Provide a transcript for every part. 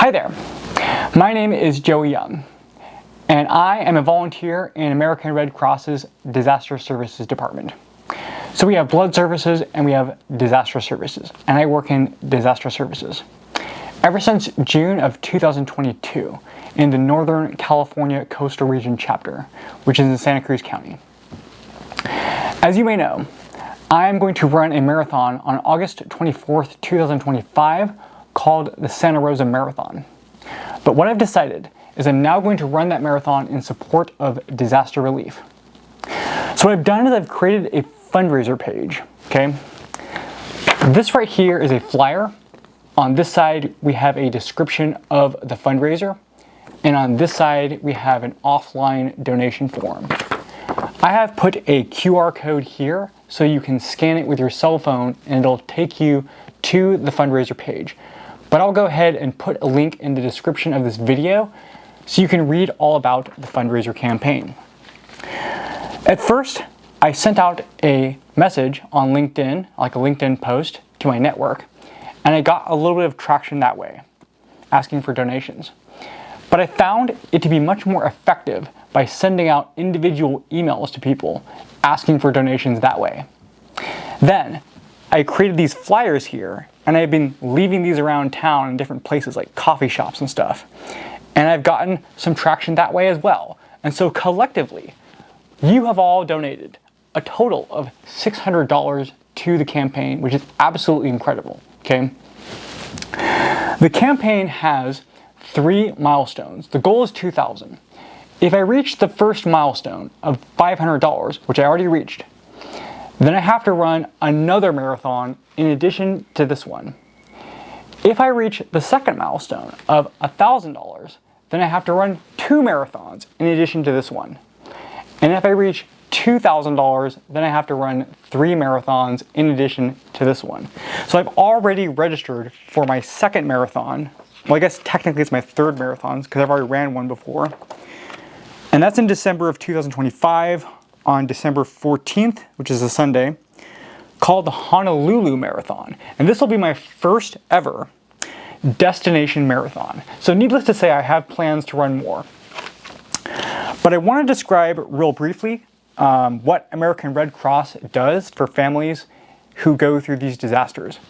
Hi there, my name is Joey Young, and I am a volunteer in American Red Cross's Disaster Services Department. So we have blood services and we have disaster services, and I work in disaster services. Ever since June of 2022 in the Northern California Coastal Region chapter, which is in Santa Cruz County. As you may know, I am going to run a marathon on August 24th, 2025 called the Santa Rosa Marathon. But what I've decided is I'm now going to run that marathon in support of disaster relief. So what I've done is I've created a fundraiser page, okay? This right here is a flyer. On this side, we have a description of the fundraiser. And on this side, we have an offline donation form. I have put a QR code here so you can scan it with your cell phone and it'll take you to the fundraiser page. But I'll go ahead and put a link in the description of this video so you can read all about the fundraiser campaign. At first, I sent out a message on LinkedIn, like a LinkedIn post, to my network, and I got a little bit of traction that way, asking for donations. But I found it to be much more effective by sending out individual emails to people, asking for donations that way. Then, I created these flyers here, and I've been leaving these around town in different places like coffee shops and stuff. And I've gotten some traction that way as well. And so collectively, you have all donated a total of $600 to the campaign, which is absolutely incredible, okay? The campaign has 3 milestones. The goal is 2,000. If I reach the first milestone of $500, which I already reached, then I have to run another marathon in addition to this one. If I reach the second milestone of $1,000, then I have to run 2 marathons in addition to this one. And if I reach $2,000, then I have to run 3 marathons in addition to this one. So I've already registered for my second marathon. Well, I guess technically it's my third marathon because I've already ran one before. And that's in December of 2025 on December 14th, which is a Sunday, called the Honolulu Marathon. And this will be my first ever destination marathon. So needless to say, I have plans to run more. But I want to describe real briefly what American Red Cross does for families who go through these disasters.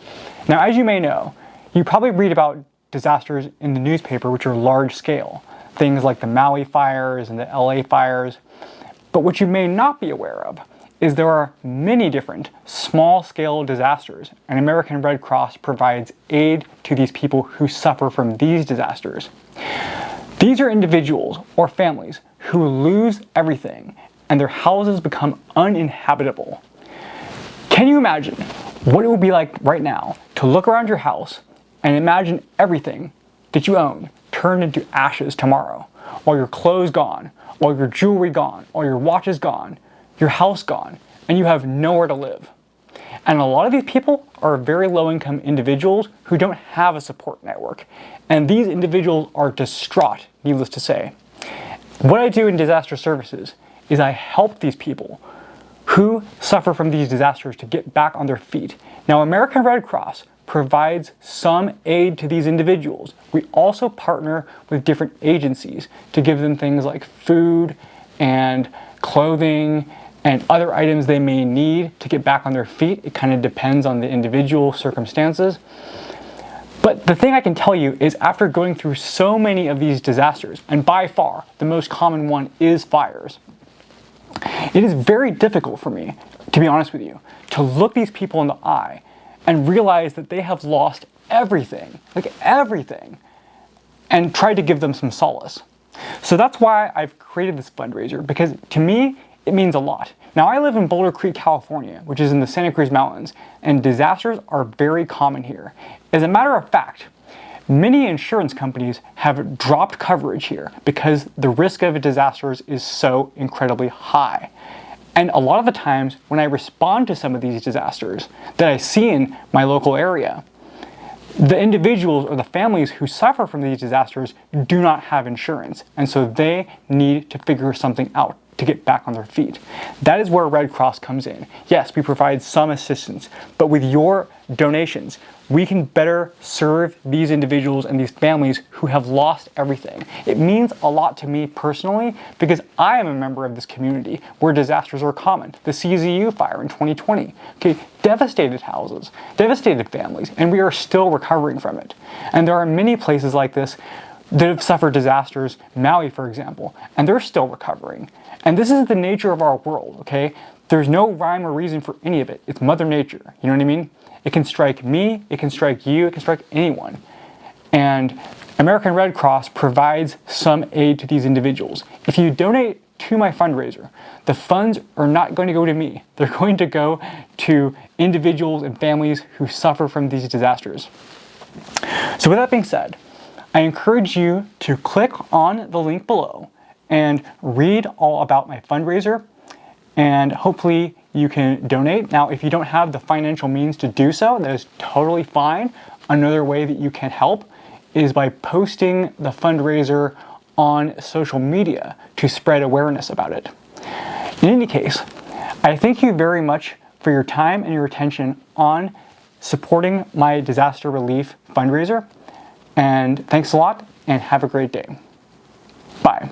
Now, as you may know, you probably read about disasters in the newspaper which are large scale. Things like the Maui fires and the LA fires. But what you may not be aware of is there are many different small-scale disasters, and American Red Cross provides aid to these people who suffer from these disasters. These are individuals or families who lose everything and their houses become uninhabitable. Can you imagine what it would be like right now to look around your house and imagine everything that you own turned into ashes tomorrow? All your clothes gone, all your jewelry gone, all your watches gone, your house gone, and you have nowhere to live. And a lot of these people are very low-income individuals who don't have a support network. And these individuals are distraught, needless to say. What I do in disaster services is I help these people who suffer from these disasters to get back on their feet. Now, American Red Cross provides some aid to these individuals. We also partner with different agencies to give them things like food and clothing and other items they may need to get back on their feet. It kind of depends on the individual circumstances. But the thing I can tell you is after going through so many of these disasters, and by far the most common one is fires, it is very difficult for me, to be honest with you, to look these people in the eye and realize that they have lost everything, like everything, and try to give them some solace. So that's why I've created this fundraiser, because to me, it means a lot. Now, I live in Boulder Creek, California, which is in the Santa Cruz Mountains, and disasters are very common here. As a matter of fact, many insurance companies have dropped coverage here because the risk of disasters is so incredibly high. And a lot of the times when I respond to some of these disasters that I see in my local area, the individuals or the families who suffer from these disasters do not have insurance. And so they need to figure something out to get back on their feet. That is where Red Cross comes in. Yes, we provide some assistance, but with your donations, we can better serve these individuals and these families who have lost everything. It means a lot to me personally because I am a member of this community where disasters are common. The CZU fire in 2020, okay, devastated houses, devastated families, and we are still recovering from it. And there are many places like this that have suffered disasters, Maui for example, and they're still recovering. And this is the nature of our world, okay? There's no rhyme or reason for any of it. It's Mother Nature, you know what I mean? It can strike me, it can strike you, it can strike anyone. And American Red Cross provides some aid to these individuals. If you donate to my fundraiser, the funds are not going to go to me. They're going to go to individuals and families who suffer from these disasters. So with that being said, I encourage you to click on the link below and read all about my fundraiser, and hopefully you can donate. Now, if you don't have the financial means to do so, that is totally fine. Another way that you can help is by posting the fundraiser on social media to spread awareness about it. In any case, I thank you very much for your time and your attention on supporting my disaster relief fundraiser. And thanks a lot and have a great day. Bye.